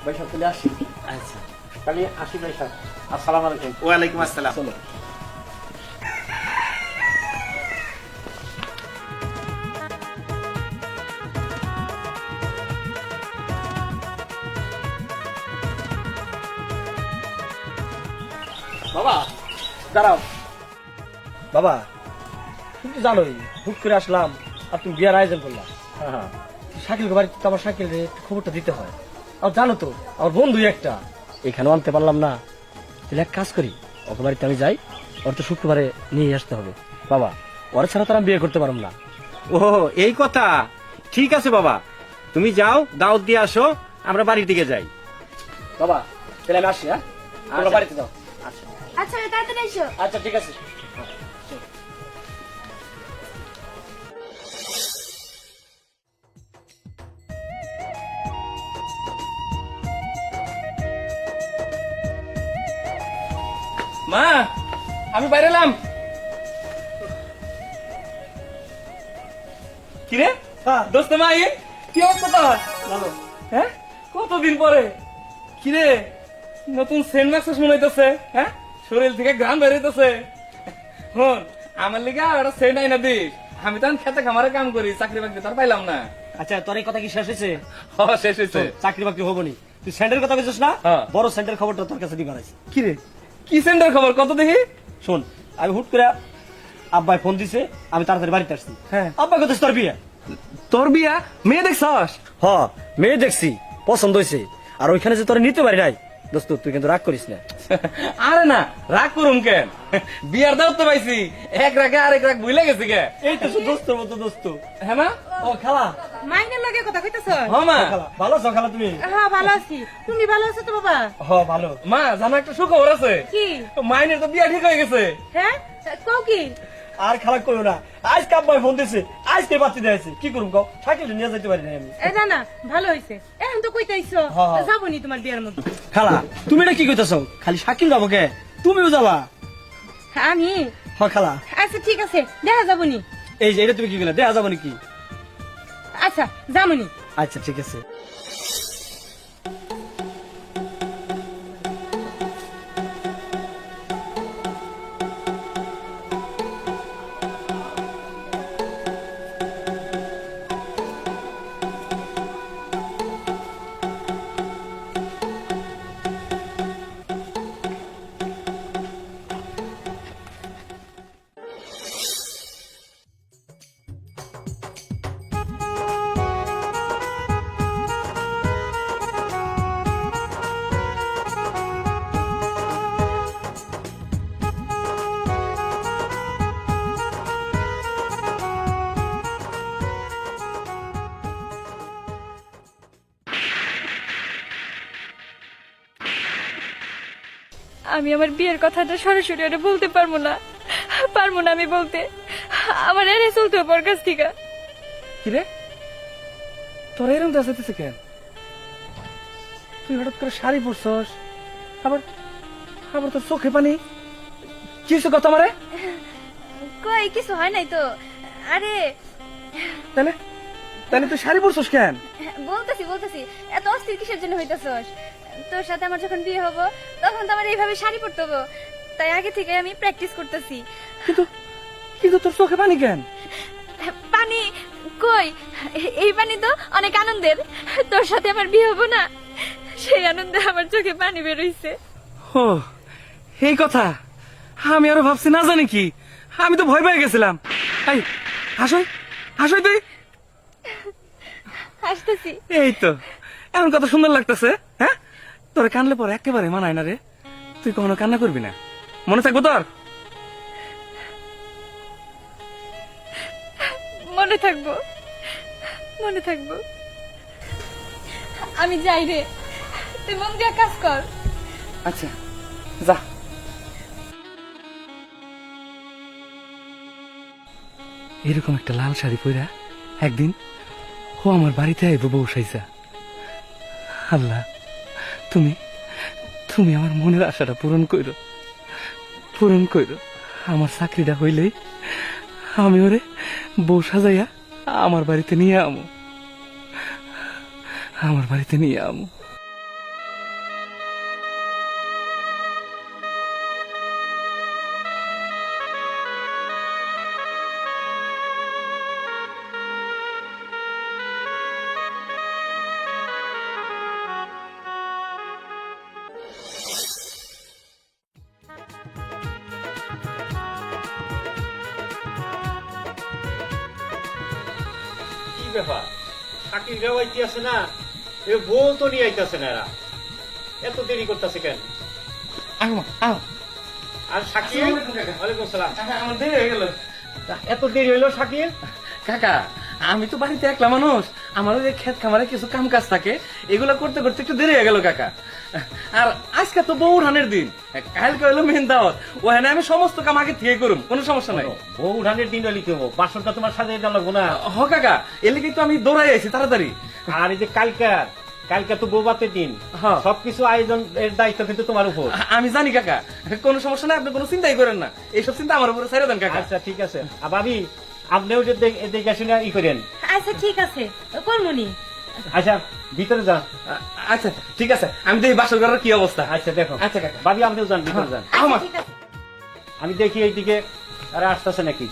ভাই সাহেব তাহলে আসি। আচ্ছা, তাহলে আসি ভাই সাহেব। আসসালামু আলাইকুম। ওয়ালাইকুম আসসালাম। চলো। বাবা দাঁড়াও। বাবা তুমি তো জানোই হুট করে আসলাম আর তুমি বিয়ার আয়োজন করলাম। হ্যাঁ শাকিল বাড়িতে তো আমার শাকিল খবরটা দিতে হয়। আর জানো তো আমার বন্ধু একটা এখানেও আনতে পারলাম না। তাহলে এক কাজ করি, ওকে বাড়িতে আমি যাই, ওর তো শুক্রবারে নিয়ে আসতে হবে। বাবা ওর ছাড়া তো আমি বিয়ে করতে পারবো না। ও এই কথা, ঠিক আছে বাবা, তুমি যাও দাওয়াত দিয়ে আসো, আমরা বাড়ির দিকে যাই। বাবা তাহলে আমি আসি। হ্যাঁ তোমরা আচ্ছা। বাড়িতে যাও। আচ্ছা তাড়াতাড়ি এসো। আচ্ছা ঠিক আছে। মা আমি বাইরে এলাম। কিরে হ্যাঁ দোস্ত মা কি অবস্থা তোর? ভালো। হ্যাঁ কতদিন পরে কিরে নতুন সেন্ট মাক্স মনে হইতেছে। হ্যাঁ শরীর থেকে গ্রাম বেরোইতেছে। হন আমার লিগা একটা সেন্ট আইনা দিস, আমি তখন খেতে খামারে কাম করি, চাকরি বাকরি তার পাইলাম না। আচ্ছা তোর এই কথা কি শেষ হয়েছে? শেষ হয়েছে। চাকরি বাকরি হবো নি, তুই সেন্টারের কথা বলছিস না? হ্যাঁ। বড় সেন্টার খবরটা তোর কাছে দিবার আছে। কিরে কি সেন্টার খবর কত দেখি? শোন আমি হুট করে আব্বাই ফোন দিছে, আমি তাড়াতাড়ি বাড়িতে আসছি। হ্যাঁ। আব্বা কত তোর বিয়ে? তোর বিয়া মেয়ে দেখছস? হ মেয়ে দেখছি, পছন্দ হয়েছে। আর ওইখানে যে তোর নিতে পারি নাই, দোস্ত তুই কিন্তু রাগ করিস না। আরে না রাগ করুম কেন, বিয়ার দাও তো পাইছি, এক রাগে আরেক রাগ ভুলে গেছি গে। এই তো দোস্তর মতো দোস্ত। হ্যাঁ মা? ও খালা, মাইনের লগে কথা কইতাছ? হ্যাঁ মা। খালা ভালো আছো খালা তুমি? হ্যাঁ ভালো আছি। তুমি ভালো আছো তো বাবা? হ ভালো। মা জানো একটা সুখবর আছে, কি? মাইনের তো বিয়া ঠিক হয়ে গেছে। হ্যাঁ কও কি? আর খালা কইও না, আজকে আব্বাই ফোন দিছে, আজকে বাতি দিয়েছে। কি করুম কও, সাইকেল নিয়ে যাইতে পারি না আমি। না না ভালো হইছে, এখন তো কইতাইছো হ্যাঁ। যাবনি তোমার বিয়ার মধ্যে। খালা তুমি এটা কি কইতাছো? খালি শাকিল যাবো কে, তুমিও যাবা? আমি হ খালা। আচ্ছা ঠিক আছে দেখা যাবনি। এই যে এটা তুমি কি কইলা, দেয়া যাবো নাকি? আচ্ছা যাবনি। আচ্ছা ঠিক আছে। আমি আমার বিয়ের কথাটা সরাসরি ওরা বলতে পারবো না আমি বলতে। আমার এনে চলতে হবে ওর কাছ থেকে। কিরে তোর এরকম দাঁড়াইতেছে কেন? তুই হঠাৎ করে শাড়ি পরছস, আবার আবার তোর চোখে পানি, কি হয়েছে কথা মারে? কই কিছু হয় নাই তো। আরে তাহলে তাহলে তুই শাড়ি পরছস কেন? বলতেছি এত অস্থির কিসের জন্য হইতাছস? তোর সাথে আমার যখন বিয়ে হবো তখন তো আমার এইভাবে শাড়ি পরতে হবো, তাই আগে থেকে আমি প্র্যাকটিস করতেছি। কিন্তু কিন্তু তোর চোখে পানি কেন? পানি কই, এই পানি তো অনেক আনন্দের। তোর সাথে আমার বিয়ে হবো না, সেই আনন্দে আমার চোখে পানি বেরোইছে। ও এই কথা, আমি আরো ভাবছি না জানি কি, আমি তো ভয় পেয়ে গেছিলাম। এই হাসই হাসই তুই। হাসতেছি। এই তো এমন কত সুন্দর লাগতেছে। হ্যাঁ তোরে কানলে পরে একেবারে মানায় না রে, তুই কখনো কান্না করবি না, মনে থাকবো তোর? মনে থাকবো মনে থাকবো। আমি যাই রে, তুই মন দিয়ে কাজ কর। আচ্ছা যা। এরকম একটা লাল শাড়ি পরা একদিন ও আমার বাড়িতে আইব বউ সাইজা। আল্লাহ তুমি তুমি আমার মনের আশাটা পূরণ কইরো। আমার চাকরিটা হইলেই আমি ওরে বউ সাজাইয়া আমার বাড়িতে নিয়ে আমো। ব্যাপার, শাকিল রেওয়াইতে আছে না, এ বউ তো নিয়ে আইতাছে না, এরা এত দেরি করতেছে কেন? আর শাকিল, ওয়ালাইকুম সালাম। আমার দেরি হয়ে গেল। এত দেরি হইলো শাকিল? কাকা, আমি তো বাড়িতে একলা মানুষ, আমার ওই যে ক্ষেত খামারে কিছু কাম কাজ থাকে, এগুলো করতে করতে একটু দেরি হয়ে গেল কাকা। আর আজকে তো বউ রানের দিন, কালকে হলো মেন দাওয়াত, ওখানে আমি সমস্ত কাম আগে থেকে করুম, কোনো সমস্যা নাই। বউ উঠানের দিন হইলে কি হবো, বাসনটা তোমার সাথে এটা লাগবো না? হ কাকা, এর লিগে তো আমি দৌড়াই আইছি তাড়াতাড়ি। আর এই যে কালকা তো বৌবাতের দিন, হ্যাঁ। সবকিছু আয়োজন এর দায়িত্ব কিন্তু তোমার উপর। আমি জানি কাকা, কোনো সমস্যা নাই, আপনি কোনো চিন্তাই করেন না, এইসব চিন্তা আমার উপরে ছেড়ে দেন কাকা। আচ্ছা ঠিক আছে। আর ভাবি, আপনিও যে দেখে শুনে ই করেন। আচ্ছা ঠিক আছে করমুনি। আচ্ছা ভিতরে যান। আচ্ছা ঠিক আছে, আমি দেখি বাসর ঘরের কি অবস্থা। আচ্ছা দেখো। আচ্ছা কাকা। ভাবি আপনিও যান, ভিতরে যান। আচ্ছা আমার ঠিক আছে। আমি দেখি এইদিকে আর আসতেছে নাকি।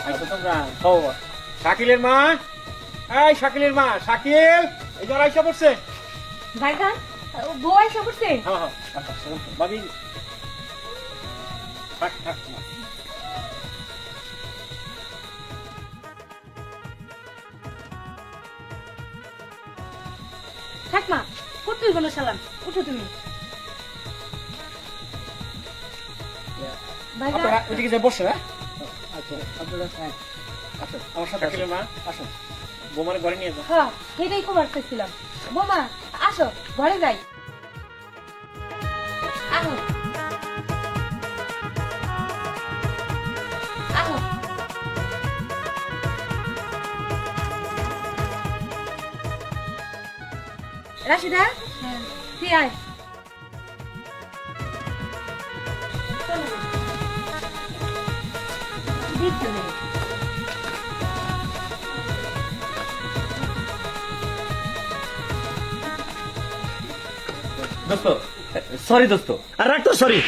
আচ্ছা তোমরা হও। শাকিলের মা, এই শাকিলের মা, শাকিল এই যে আইসা পড়ছে। ভাইজান বউ এসে পড়ছে। হ্যাঁ হ্যাঁ আচ্ছা, ভাবি থাক থাক। থাক মা, কতই কোনো সালাম, উঠো তুমি। ভাইজান আপনারা ওইদিকে যে বসে, হ্যাঁ? আচ্ছা আপনারা হ্যাঁ, আসুন, আমার সাথে শাকিলের মা, আসুন। বোমার ঘরে নিয়ে যাও। হ্যাঁ সেটাই কবার চাইছিলাম। বোমা আসো ঘরে যাই। আহো আহো। রাশিদা তুই আয়। চলো। দেখতে হবে। দোস্ত, সরি দোস্ত। আর রাখ তো, সরি,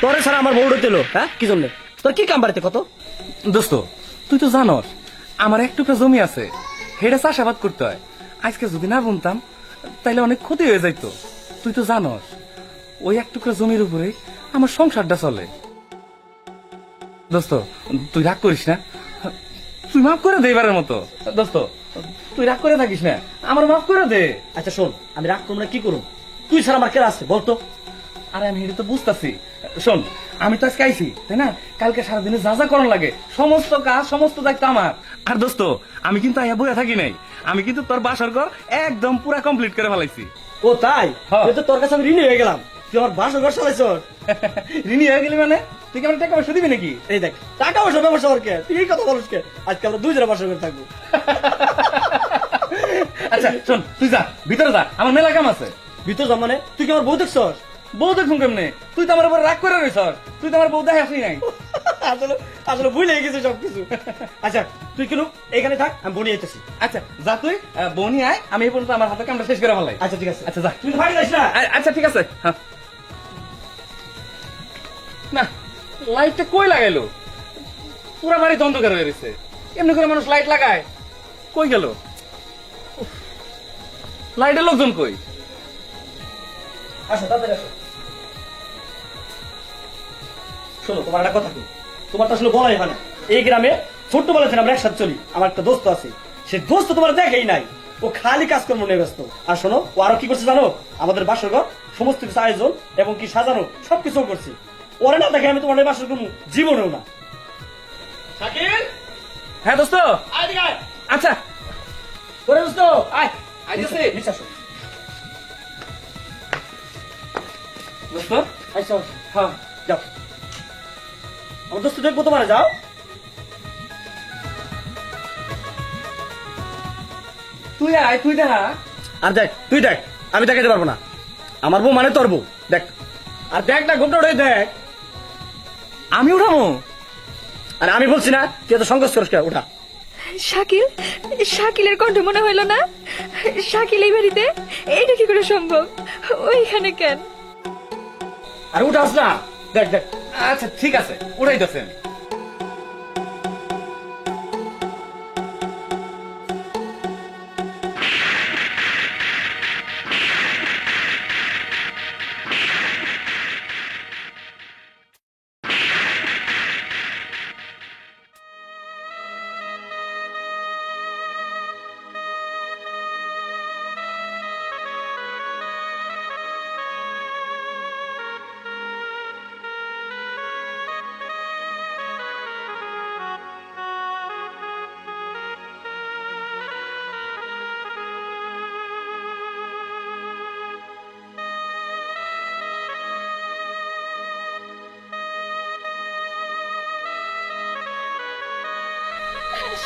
তোরে ছাড়া আমার বউটা তেলো, হ্যাঁ? কি জন্য তোর কি কাম বাড়িতে কত? দোস্ত, তুই তো জানোস আমার এক টুকরা জমি আছে, হেডে চাষাবাদ করতে হয়। আজকে যদি না বুনতাম তাইলে অনেক ক্ষতি হয়ে যাইতো। তুই তো জানোস ওই এক টুকরা জমির উপরে আমার সংসারটা চলে। দোস্ত, তুই রাগ করিস না, তুই মাফ করে দে এবারের মতো। দোস্ত, তুই রাগ করে থাকিস না, আমার মাফ করে দে। আচ্ছা শোন, আমি রাগ করবো না, কি করুন? তুই ছাড়া আমার কেরা আছে বলতো? আরে আমি এটা তো বুঝতেছি। শোন, আমি তো আজকে আইছি, তাই না? কালকে সারাদিনে যা যা করার লাগে সমস্ত কাজ, সমস্ত দায়িত্ব আমার। আর দোস্ত, আমি কিন্তু আইয়া বইয়া থাকি নাই, আমি কিন্তু তোর বাসর ঘর একদম পুরা কমপ্লিট করে ফেলাইছি। ও তাই? হ্যাঁ। এ তো তোর কাছে আমি ঋণী হয়ে গেলাম, তুই আমার বাসর ঘর চালাইছ। ঋণী হয়ে গেলি মানে? তুই কি আমার টাকা পয়সা দিবি নাকি? এই দেখ, টাকা পয়সা ব্যবসা ওর কে, তুই এই কথা বলিস কে? আজকে আমরা দুইজনে বাসর ঘরে থাকবো। আচ্ছা শোন, তুই যা ভিতরে যা, আমার মেলা কাম আছে। ভিতর যা মানে? তুই কি আমার বউ দেখছস? বউ দেখুন কেমনে? তুই তো আমার উপর রাগ করে রইছ, তুই তো আমার বউ দেখে আসি নাই। আসলে আসলে ভুলে গেছি সবকিছু। আচ্ছা তুই কেন এখানে থাক, আমি বনি যেতেছি। আচ্ছা যা, তুই বনি আয়, আমি এই পর্যন্ত আমার হাতে কামটা শেষ করে ফেলাই। আচ্ছা ঠিক আছে, আচ্ছা যা। তুই ভাই যাস না। আচ্ছা ঠিক আছে। হ্যাঁ। না, লাইটটা কই লাগাইলো? পুরা বাড়ি অন্ধকার হয়ে গেছে। এমনি করে মানুষ লাইট লাগায়? কই গেল লাইটের লোকজন? কই? আসো তাড়াতাড়ি আসো। শোনো, তোমার একটা কথা কই, তোমার তো আসলে বলাই হয় না। এই গ্রামে ছোট্টবেলা থেকে আমরা একসাথে চলি। আমার একটা দোস্ত আছে, সে দোস্ত তোমার দেখেই নাই, ও খালি কাজকর্ম নিয়ে ব্যস্ত। আর শোনো, ও আরো কি করছে জানো? আমাদের বাসর ঘর সমস্ত কিছু আয়োজন এবং কি সাজানো সবকিছু করছে। ওরা না দেখে আমি তোমার এই বাসর করবো জীবনেও না। শাকিল, হ্যাঁ দোস্ত। আয় এদিকে আয়। আচ্ছা ওরে দোস্ত, আয় আইতেছি। নিচে আসো। দোস্ত, আইসো, হ্যাঁ যাও। আমার দোস্ত দেখবো তোমার, যাও। তুই আয়, তুই দেখা। আর দেখ, তুই দেখ, আমি দেখাতে পারবো না। আমার বউ মানে তোর বউ, দেখ। আর দেখ না, ঘুমটা উঠে দেখ। আমি উঠামো? আর আমি বলছি না, তুই এত সংকোচ করিস কেন? উঠা। শাকিল, শাকিলের কণ্ঠ মনে হইল না? শাকিল এই বাড়িতে? এইটা কি করে সম্ভব? ওইখানে কেন? আর উঠাস না, দেখ দেখ। আচ্ছা ঠিক আছে, উঠাইতেছেন।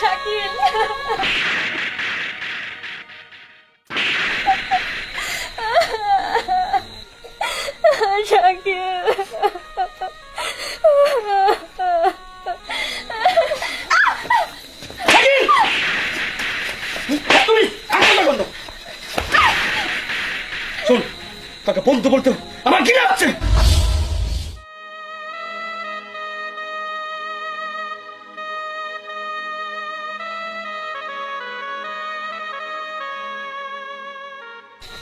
শাকিল শাকিল তুমি আঙ্কেল বন্ধ শোন, তাকে বন্ধু বলতে আমার কি লাগছে?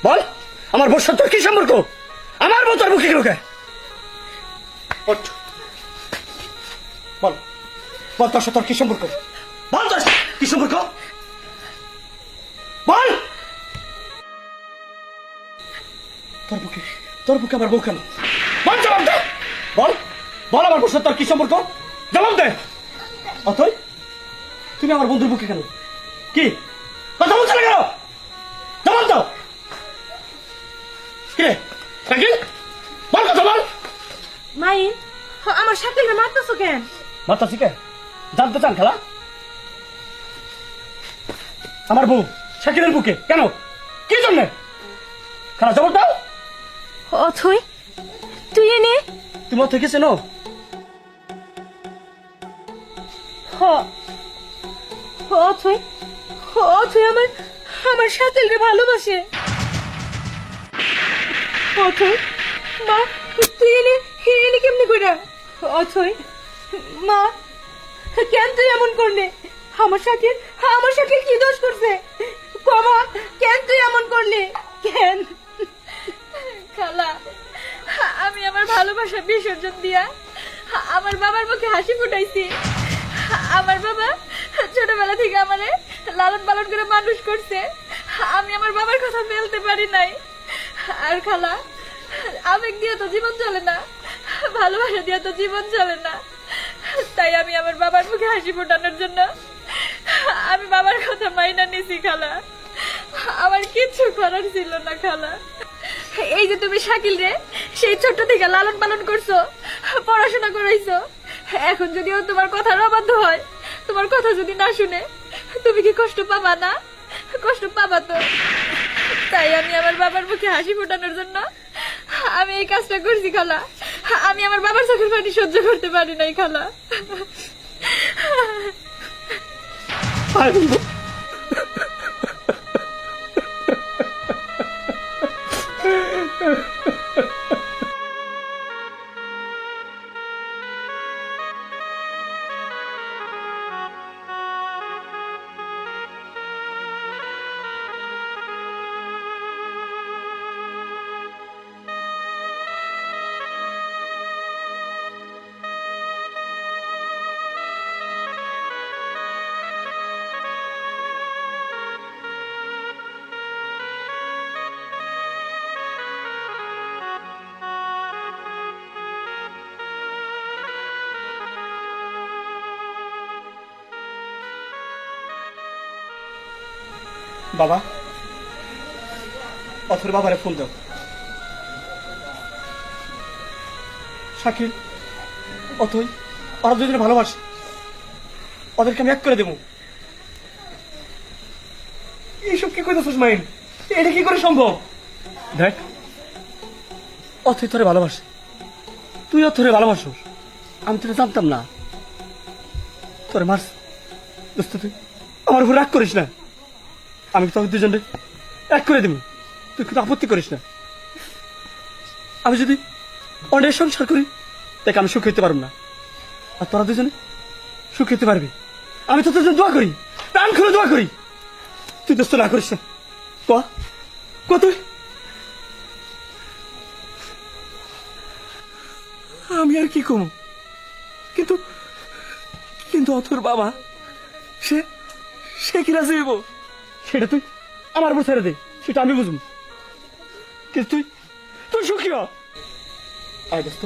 বল, আমার বউর সাথে তোর কি সম্পর্ক? আমার বউ তোর মুখে ঢোকে? ওঠ, বল বল, তোর সাথে তোর কি সম্পর্ক? বল, তোর সাথে কি সম্পর্ক? বল, তোর বুকে আমার বউ কেন? বল, জবাব দে। বল বল, আমার বউর সাথে তোর কি সম্পর্ক? জবাব দে। অথই, তুমি আমার বন্ধুর বুকে কেন? কি কথা বলছো না কেন? জবাব দাও। কে শাকিল? বল, কথা বল। মাইন আমার শাকিলকে মারতেছো কেন? মারতাছি কে? জানতে চান খেলা? আমার বউ শাকিলের বুকে কেন? কি জন্য? খেলা জবাব দাও। অথই তুই এনে তুমি অথই কে চেনো? অথই অথই আমার শাকিলকে ভালোবাসে। অথই মা, তুই এনে কেমনি কইরা? অথই মা, কেন তুই এমন করলে? আমার শাকিল কি দোষ করছে? কমা, কেন তুই এমন করলি? কেন? খালা, আমি আমার ভালোবাসা বিসর্জন দিয়া আমার বাবার মুখে হাসি ফুটাইছি। আমার বাবা ছোটবেলা থেকে আমারে লালন পালন করে মানুষ করছে। আমি আমার বাবার কথা ফেলতে পারি নাই। আর খালা, আবেগ দিয়ে তো জীবন চলে না, ভালোবাসা দিয়ে তো জীবন চলে না। তাই আমি আমার বাবার মুখে হাসি ফোটানোর জন্য আমি বাবার কথা মাইনা নিছি। খালা, আমার কিচ্ছু করার ছিল না। খালা, এই যে তুমি শাকিল রে সেই ছোট্ট থেকে লালন পালন করছো, পড়াশোনা করাইছো, এখন যদিও তোমার কথার অবাধ্য হয়, তোমার কথা যদি না শুনে, তুমি কি কষ্ট পাবা না? কষ্ট পাবা তো। তাই আমি আমার বাবার মুখে হাসি ফোটানোর জন্য আমি এই কাজটা করছি। খালা, আমি আমার বাবার চোখের পানি সহ্য করতে পারি নাই। খালা, বাবা, অথর বাবারে ফোন দাও। শাকিল, অথই, ওরা দুজনে ভালোবাসে, ওদেরকে আমি এক করে দেবো। এইসব কি কইতেছিস মাইন? এটা কি করে সম্ভব? দেখ, অথই তোরে ভালোবাসে, তুই অথরে ভালোবাসো, আমি তোরে জানতাম না। তোরে মার দোস্ত, তুই আমার উপর রাগ করিস না। আমি তোকে দুজনে এক করে দেব, তুই কিন্তু আপত্তি করিস না। আমি যদি অনেক সংসার করি, তাকে আমি সুখ হইতে পারব না, আর তোরা দুজনে সুখ হইতে পারবি। আমি তো তোর জন্য দোয়া করি, প্রাণ খুলে দোয়া করি, তুই দোস্ত না করিস না। তুই আমি আর কি কমু? কিন্তু কিন্তু অথর বাবা সে কি রাজি হইব? সেটা তুই আমার উপর ছেড়ে দে, সেটা আমি বুঝবো। কিন্তু তুই সুখী হ। আয় দোস্ত,